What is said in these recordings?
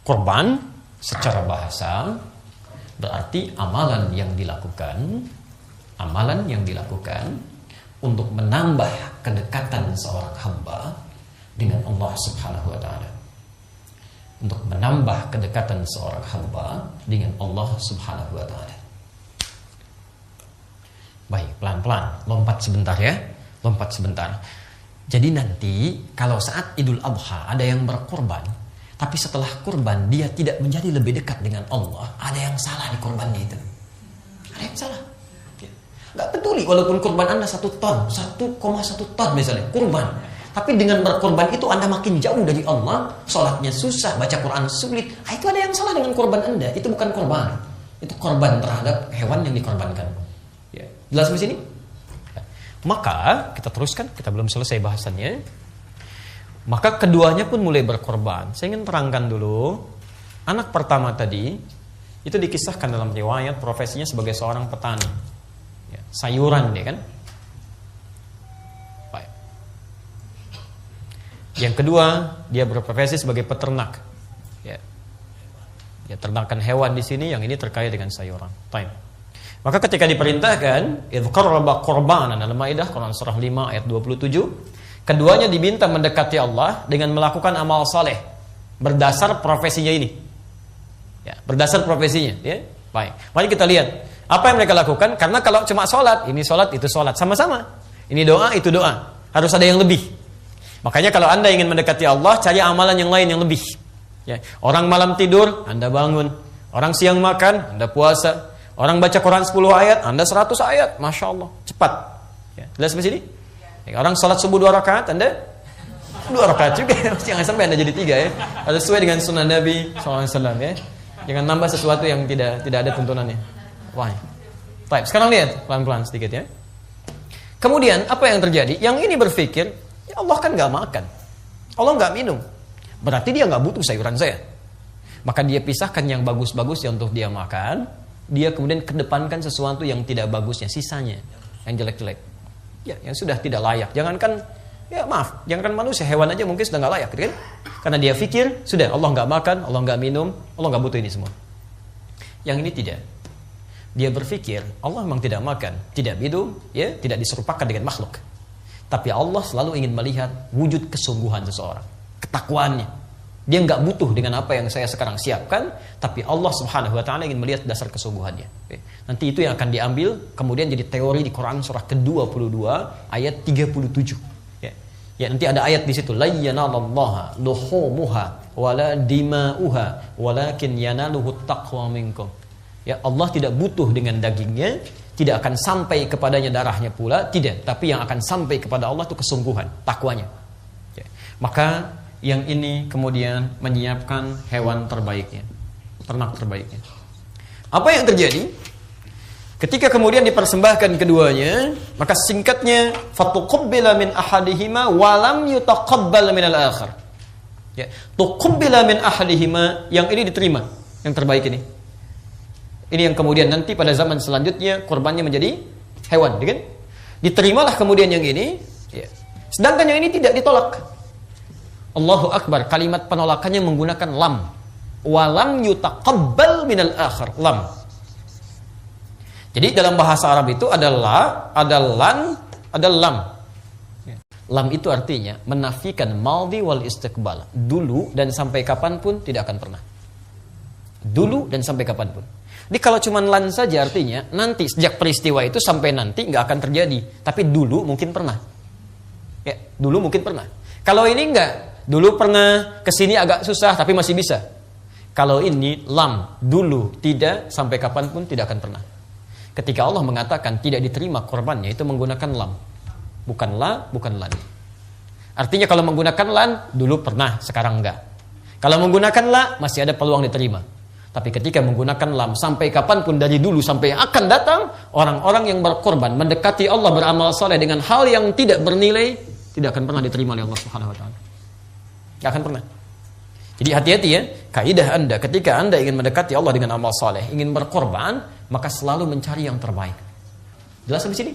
Korban secara bahasa berarti amalan yang dilakukan untuk menambah kedekatan seorang hamba dengan Allah Subhanahu wa taala. Untuk menambah kedekatan seorang hamba dengan Allah Subhanahu wa taala. Baik, pelan-pelan, lompat sebentar ya. Jadi nanti kalau saat Idul Adha ada yang berkorban, tapi setelah kurban dia tidak menjadi lebih dekat dengan Allah, ada yang salah di kurbannya itu. Ada yang salah. Gak peduli walaupun kurban Anda 1 ton, 1,1 ton misalnya, kurban. Tapi dengan berkorban itu Anda makin jauh dari Allah, sholatnya susah, baca Quran sulit. Itu ada yang salah dengan kurban Anda. Itu bukan korban. Itu korban terhadap hewan yang dikorbankan. Ya. Jelas di sini? Ya. Maka kita teruskan, kita belum selesai bahasannya. Maka keduanya pun mulai berkorban. Saya ingin terangkan dulu, anak pertama tadi itu dikisahkan dalam riwayat profesinya sebagai seorang petani. Ya, sayuran dia kan. Yang kedua, dia berprofesi sebagai peternak. Ya. Ya, ternakan hewan di sini, yang ini terkait dengan sayuran. Maka ketika diperintahkan, idz qarraba qurbanan dalam Maidah Quran surah 5 ayat 27, keduanya diminta mendekati Allah dengan melakukan amal saleh berdasar profesinya ini. Ya, berdasar profesinya, ya. Baik. Mari kita lihat apa yang mereka lakukan, karena kalau cuma sholat, ini sholat, itu sholat, sama-sama. Ini doa, itu doa. Harus ada yang lebih. Makanya kalau Anda ingin mendekati Allah, cari amalan yang lain yang lebih. Ya. Orang malam tidur, Anda bangun. Orang siang makan, Anda puasa. Orang baca Quran 10 ayat, Anda 100 ayat. Masya Allah, cepat. Ya. Jelas di sini? Ya. Orang sholat subuh 2 rakaat, Anda 2 rakaat juga. Jangan sampai Anda jadi 3 ya. Harus sesuai dengan sunnah Nabi SAW ya. Jangan nambah sesuatu yang tidak ada tuntunannya. Wah. Baik, sekarang lihat pelan-pelan sedikit ya. Kemudian apa yang terjadi? Yang ini berpikir, ya Allah kan gak makan, Allah gak minum, berarti dia gak butuh sayuran saya. Maka dia pisahkan yang bagus-bagus yang untuk dia makan. Dia kemudian kedepankan sesuatu yang tidak bagusnya, sisanya, yang jelek-jelek, ya, yang sudah tidak layak. Jangankan, ya maaf, jangankan manusia, hewan aja mungkin sudah gak layak gitu kan? Karena dia pikir, sudah Allah gak makan, Allah gak minum, Allah gak butuh ini semua. Yang ini tidak. Dia berpikir Allah memang tidak makan, tidak minum, ya, tidak diserupakan dengan makhluk. Tapi Allah selalu ingin melihat wujud kesungguhan seseorang, ketakwaannya. Dia nggak butuh dengan apa yang saya sekarang siapkan, tapi Allah Subhanahu wa taala ingin melihat dasar kesungguhannya. Nanti itu yang akan diambil kemudian jadi teori di Quran surah ke-22 ayat 37. Ya, nanti ada ayat di situ, la yanalallaha luhumuha wala dima'uha walakin yanaluhu taqwa minkum. Ya, Allah tidak butuh dengan dagingnya, tidak akan sampai kepadanya darahnya pula, tidak. Tapi yang akan sampai kepada Allah itu kesungguhan, takwanya. Ya. Maka yang ini kemudian menyiapkan hewan terbaiknya, ternak terbaiknya. Apa yang terjadi? Ketika kemudian dipersembahkan keduanya, maka singkatnya, fatuqabbala min ahadihima wa lam yutaqabbal min al-akhar. Ya, tuqabbala min ahadihima, yang ini diterima, yang terbaik ini. Ini yang kemudian nanti pada zaman selanjutnya korbannya menjadi hewan, kan? Diterimalah kemudian yang ini, ya. Sedangkan yang ini tidak ditolak. Allahu Akbar, kalimat penolakannya menggunakan lam. Walam yutaqabbal minal akhar, lam. Jadi dalam bahasa Arab itu ada la, ada lan, ada lam. Lam itu artinya menafikan maldi wal istiqbal, dulu dan sampai kapanpun, tidak akan pernah. Dulu dan sampai kapanpun. Jadi kalau cuma lan saja artinya nanti, sejak peristiwa itu sampai nanti nggak akan terjadi. Tapi dulu mungkin pernah. Ya, dulu mungkin pernah. Kalau ini enggak, dulu pernah, kesini agak susah tapi masih bisa. Kalau ini lam, dulu, tidak, sampai kapanpun tidak akan pernah. Ketika Allah mengatakan tidak diterima korbannya, itu menggunakan lam, bukan la, bukan lan. Artinya kalau menggunakan lan, dulu pernah, sekarang enggak. Kalau menggunakan la, masih ada peluang diterima. Tapi ketika menggunakan lam, sampai kapanpun, dari dulu sampai akan datang, orang-orang yang berkorban mendekati Allah beramal saleh dengan hal yang tidak bernilai, tidak akan pernah diterima oleh Allah Subhanahu wa taala. Tidak akan pernah. Jadi hati-hati ya, kaidah Anda ketika Anda ingin mendekati Allah dengan amal saleh, ingin berkorban, maka selalu mencari yang terbaik. Jelas di sini?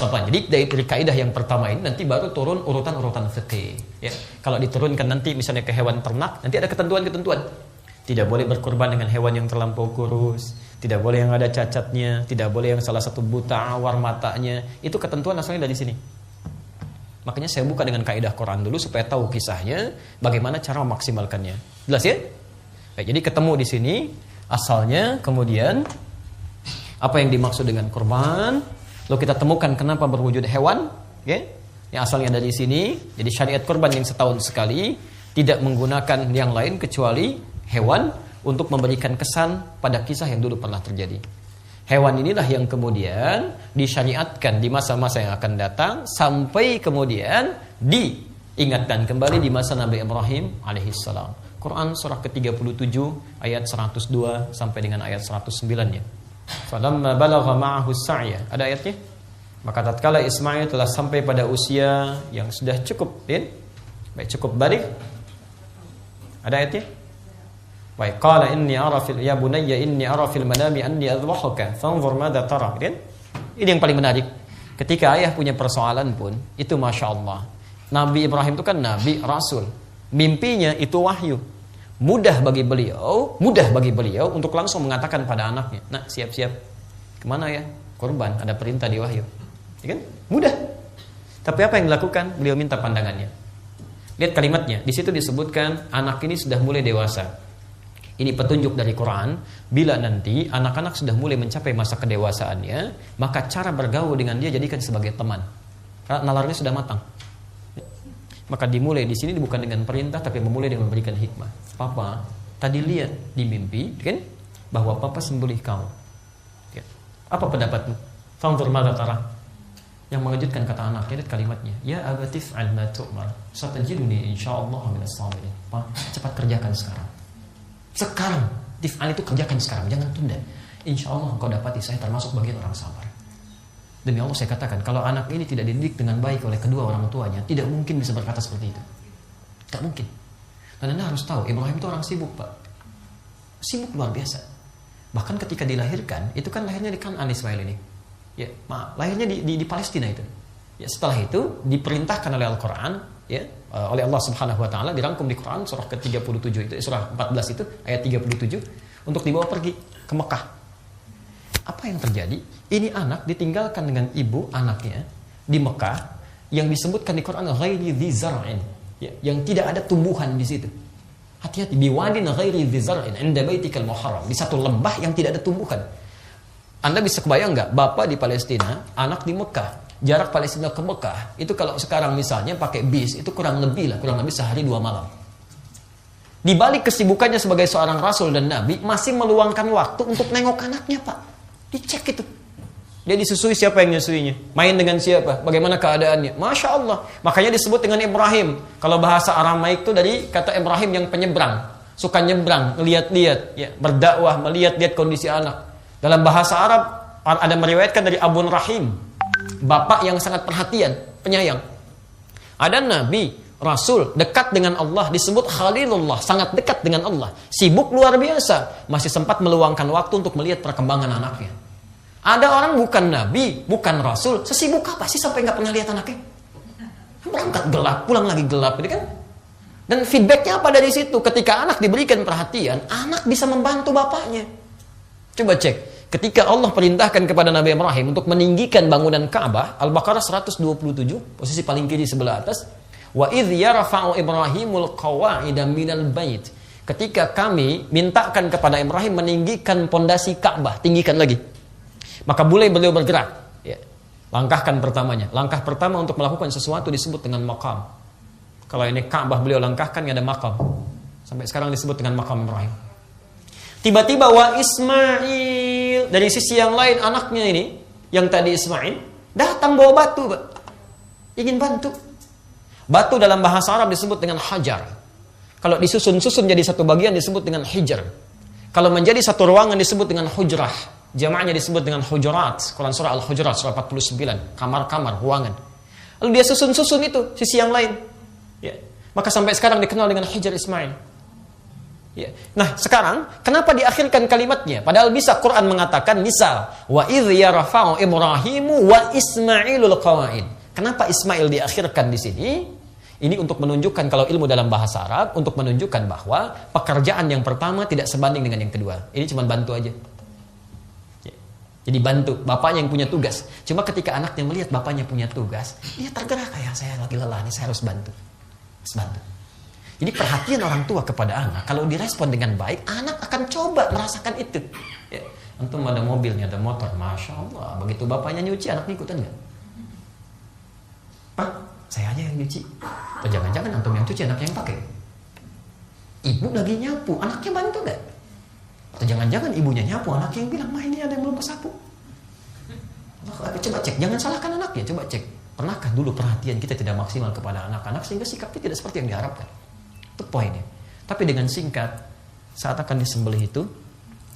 Jadi dari kaidah yang pertama ini nanti baru turun urutan-urutan fikih. Ya. Kalau diturunkan nanti misalnya ke hewan ternak, nanti ada ketentuan-ketentuan. Tidak boleh berkorban dengan hewan yang terlampau kurus, tidak boleh yang ada cacatnya, tidak boleh yang salah satu buta awar matanya. Itu ketentuan asalnya dari sini. Makanya saya buka dengan kaidah Quran dulu supaya tahu kisahnya, bagaimana cara memaksimalkannya. Jelas ya? Baik, jadi ketemu di sini asalnya, kemudian apa yang dimaksud dengan korban. Lalu kita temukan kenapa berwujud hewan, ya? Yang asalnya dari sini. Jadi syariat korban yang setahun sekali tidak menggunakan yang lain kecuali hewan untuk memberikan kesan pada kisah yang dulu pernah terjadi. Hewan inilah yang kemudian disyariatkan di masa-masa yang akan datang sampai kemudian diingatkan kembali di masa Nabi Ibrahim alaihissalam. Quran surah ke-37 ayat 102 sampai dengan ayat 109-nya. Falamma balagha ma'ahu sa'ya. Ada ayatnya? Maka tatkala Ismail telah sampai pada usia yang sudah cukup, baik cukup balik. Ada ayatnya? Baik, qala inni ara fil ya bunayya inni ara fil manami anni adhahuka fanzur madza tara. Ini yang paling menarik. Ketika ayah punya persoalan pun, itu Masya Allah. Nabi Ibrahim itu kan nabi, rasul. Mimpinya itu wahyu. Mudah bagi beliau untuk langsung mengatakan pada anaknya, "Nak, siap-siap. Kemana ya? Korban, ada perintah di wahyu." Ya kan? Mudah. Tapi apa yang dilakukan? Beliau minta pandangannya. Lihat kalimatnya. Di situ disebutkan anak ini sudah mulai dewasa. Ini petunjuk dari Quran. Bila nanti anak-anak sudah mulai mencapai masa kedewasaannya, maka cara bergaul dengan dia jadikan sebagai teman. Karena nalarnya sudah matang. Maka dimulai di sini bukan dengan perintah, tapi memulai dengan memberikan hikmah. Papa, tadi lihat di mimpi, kan, bahwa Papa sembelih kau. Ya. Apa pendapatmu? Fanzur madza tara. Yang mengejutkan kata anaknya, lihat kalimatnya. Ya abatif al ma tu'mar. Satajiduni insyaallah minas sabirin. Pak, cepat kerjakan sekarang. Sekarang, tif'al itu kerjakan sekarang, jangan tunda. Insyaallah engkau dapati saya termasuk bagian orang sabar. Demi Allah saya katakan, kalau anak ini tidak dididik dengan baik oleh kedua orang tuanya, tidak mungkin bisa berkata seperti itu. Tak mungkin. Dan Anda harus tahu, Ibrahim itu orang sibuk, Pak. Sibuk luar biasa. Bahkan ketika dilahirkan, itu kan lahirnya di Kan'an Ismail ini. Ya, lahirnya di Palestina itu. Ya, setelah itu diperintahkan oleh Al-Quran, ya, oleh Allah Subhanahu wa taala, dirangkum di Quran surah ke-37 itu, surah 14 itu ayat 37, untuk dibawa pergi ke Mekah. Apa yang terjadi? Ini anak ditinggalkan dengan ibu anaknya di Mekah yang disebutkan di Quran ghairi dzi zar'in, ya, yang tidak ada tumbuhan di situ. Hati-hati, biwadin ghairi dzi zar'in 'inda baitikal muharram, di satu lembah yang tidak ada tumbuhan. Anda bisa kebayang nggak, bapak di Palestina, anak di Mekah. Jarak Palestina ke Mekah itu kalau sekarang misalnya pakai bis itu kurang lebih sehari 2 malam. Di balik kesibukannya sebagai seorang rasul dan nabi, masih meluangkan waktu untuk nengok anaknya, Pak. Dicek itu. Dia disusui, siapa yang nyusuinya? Main dengan siapa? Bagaimana keadaannya? Masya Allah. Makanya disebut dengan Ibrahim. Kalau bahasa Aramaik itu dari kata Ibrahim yang penyeberang. Suka nyebrang, lihat-lihat, ya, berdakwah, melihat-lihat kondisi anak. Dalam bahasa Arab ada meriwayatkan dari Abun Rahim, bapak yang sangat perhatian, penyayang. Ada nabi, rasul, dekat dengan Allah, disebut Khalilullah, sangat dekat dengan Allah. Sibuk luar biasa, masih sempat meluangkan waktu untuk melihat perkembangan anaknya. Ada orang bukan nabi, bukan rasul, sesibuk apa sih sampai nggak pernah lihat anaknya? Berangkat gelap, pulang lagi gelap, gitu kan? Dan feedbacknya apa dari situ? Ketika anak diberikan perhatian, anak bisa membantu bapaknya. Coba cek, ketika Allah perintahkan kepada Nabi Ibrahim untuk meninggikan bangunan Ka'bah, Al-Baqarah 127, posisi paling kiri sebelah atas, wa idh yarfa'u Ibrahimul qawa'ida minal bait. Ketika kami mintakan kepada Ibrahim meninggikan pondasi Ka'bah, tinggikan lagi. Maka mulai beliau bergerak. Ya. Langkahkan pertamanya. Langkah pertama untuk melakukan sesuatu disebut dengan maqam. Kalau ini Ka'bah beliau langkahkan, ada maqam. Sampai sekarang disebut dengan maqam Ibrahim. Tiba-tiba wa Ismail, dari sisi yang lain anaknya ini, yang tadi Ismail, datang bawa batu, Pak. Ingin bantu. Batu dalam bahasa Arab disebut dengan hajar. Kalau disusun-susun jadi satu bagian disebut dengan hijr. Kalau menjadi satu ruangan disebut dengan hujrah. Jamaahnya disebut dengan hujurat. Quran surah Al-Hujurat surah 49, kamar-kamar, ruangan. Lalu dia susun-susun itu sisi yang lain. Ya. Maka sampai sekarang dikenal dengan Hijr Ismail. Ya. Nah, sekarang kenapa diakhirkan kalimatnya? Padahal bisa Quran mengatakan misal wa idz yarfa'u Ibrahimu wa Ismailul qawaid. Kenapa Ismail diakhirkan di sini? Ini untuk menunjukkan kalau ilmu dalam bahasa Arab untuk menunjukkan bahwa pekerjaan yang pertama tidak sebanding dengan yang kedua. Ini cuma bantu aja. Ya. Jadi bantu, bapaknya yang punya tugas. Cuma ketika anaknya melihat bapaknya punya tugas, dia tergerak kayak saya lagi lelah nih, saya harus bantu. Harus bantu. Jadi perhatian orang tua kepada anak, kalau direspon dengan baik, anak akan coba merasakan itu. Ya. Antum ada mobilnya, ada motor, Masya Allah. Begitu bapaknya nyuci, anak ikutan nggak? Pak, saya aja yang nyuci. Atau jangan-jangan antum yang cuci, anak yang pakai. Ibu lagi nyapu, anaknya bantu nggak? Atau jangan-jangan ibunya nyapu, anaknya yang bilang, "Ma, ini ada yang belum kesapu." Coba cek, jangan salahkan anaknya, coba cek. Pernahkah dulu perhatian kita tidak maksimal kepada anak-anak sehingga sikapnya tidak seperti yang diharapkan? Itu poinnya. Tapi dengan singkat, saat akan disembelih itu,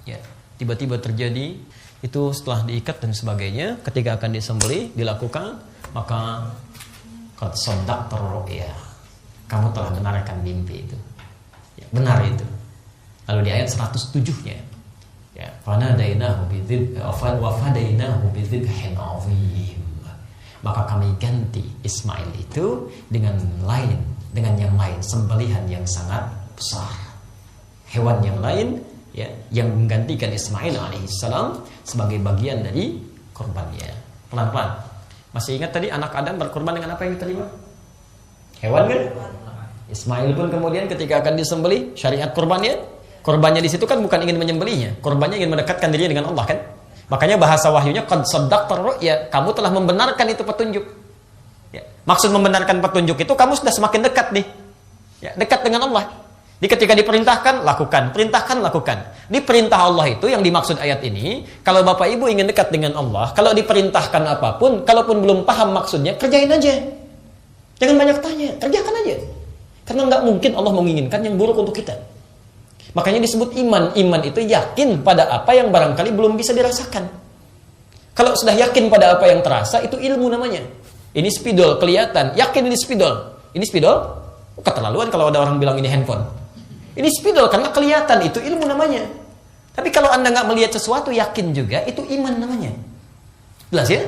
ya tiba-tiba terjadi itu setelah diikat dan sebagainya. Ketika akan disembelih dilakukan, maka qad shaddaqta ru'ya, kamu telah benarkan mimpi itu. Ya, benar itu. Lalu di ayat 107-nya, ya, fanadainahu bidzib wa fadainahu bidzibhin 'azim. Maka kami ganti Ismail itu dengan yang lain, sembelihan yang sangat besar. Hewan yang lain, ya, yang menggantikan Ismail alaihissalam sebagai bagian dari korbannya. Pelan-pelan. Masih ingat tadi anak Adam berkorban dengan apa yang diterima? Hewan kan? Ismail pun kemudian ketika akan disembelih, syariat korbannya di situ kan bukan ingin menyembelihnya, korbannya ingin mendekatkan dirinya dengan Allah kan? Makanya bahasa wahyunya qad shaddaqta ru'ya, kamu telah membenarkan itu petunjuk. Ya. Maksud membenarkan petunjuk itu kamu sudah semakin dekat nih. Ya, dekat dengan Allah. Di ketika diperintahkan, lakukan. Perintahkan, lakukan. Di perintah Allah itu yang dimaksud ayat ini, kalau Bapak Ibu ingin dekat dengan Allah, kalau diperintahkan apapun, kalaupun belum paham maksudnya, kerjain aja. Jangan banyak tanya, kerjakan aja. Karena nggak mungkin Allah menginginkan yang buruk untuk kita. Makanya disebut iman. Iman itu yakin pada apa yang barangkali belum bisa dirasakan. Kalau sudah yakin pada apa yang terasa, itu ilmu namanya. Ini spidol, kelihatan. Yakin ini spidol. Ini spidol? Keterlaluan kalau ada orang bilang ini handphone. Ini spidol karena kelihatan, itu ilmu namanya. Tapi kalau Anda nggak melihat sesuatu, yakin juga, itu iman namanya. Jelas ya?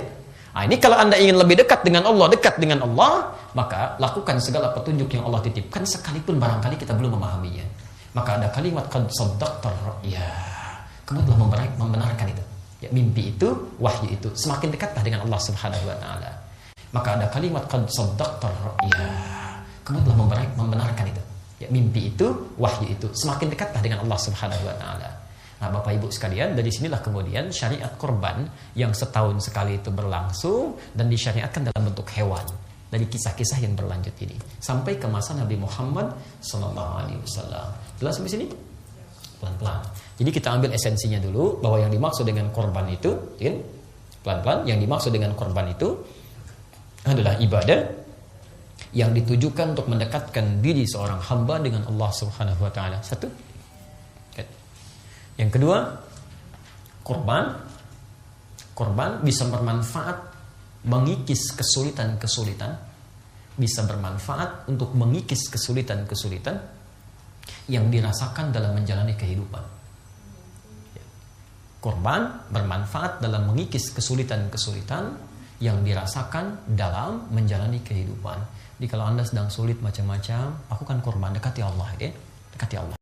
Nah, ini kalau Anda ingin lebih dekat dengan Allah, maka lakukan segala petunjuk yang Allah titipkan sekalipun barangkali kita belum memahaminya. Maka ada kalimat qad shaddaqta ru'ya. Kamu telah membenarkan itu. Ya, mimpi itu, wahyu itu. Semakin dekatlah dengan Allah Subhanahu wa taala. Maka ada kalimat qad shaddaqta ru'ya. Kamu telah membenarkan itu. Ya, mimpi itu, wahyu itu. Semakin dekatlah dengan Allah Subhanahu wa taala. Nah, Bapak Ibu sekalian, dari sinilah kemudian syariat korban yang setahun sekali itu berlangsung dan disyariatkan dalam bentuk hewan. Dari kisah-kisah yang berlanjut ini sampai ke masa Nabi Muhammad SAW. Jelas sampai sini? Pelan-pelan. Jadi kita ambil esensinya dulu bahwa yang dimaksud dengan korban itu, pelan-pelan, yang dimaksud dengan korban itu adalah ibadah yang ditujukan untuk mendekatkan diri seorang hamba dengan Allah Subhanahu wa taala. Satu. Yang kedua, korban bisa bermanfaat mengikis kesulitan-kesulitan, bisa bermanfaat untuk mengikis kesulitan-kesulitan yang dirasakan dalam menjalani kehidupan. Korban bermanfaat dalam mengikis kesulitan-kesulitan yang dirasakan dalam menjalani kehidupan. Jadi kalau Anda sedang sulit macam-macam, lakukan korban, dekati Allah, ya. Dekati Allah.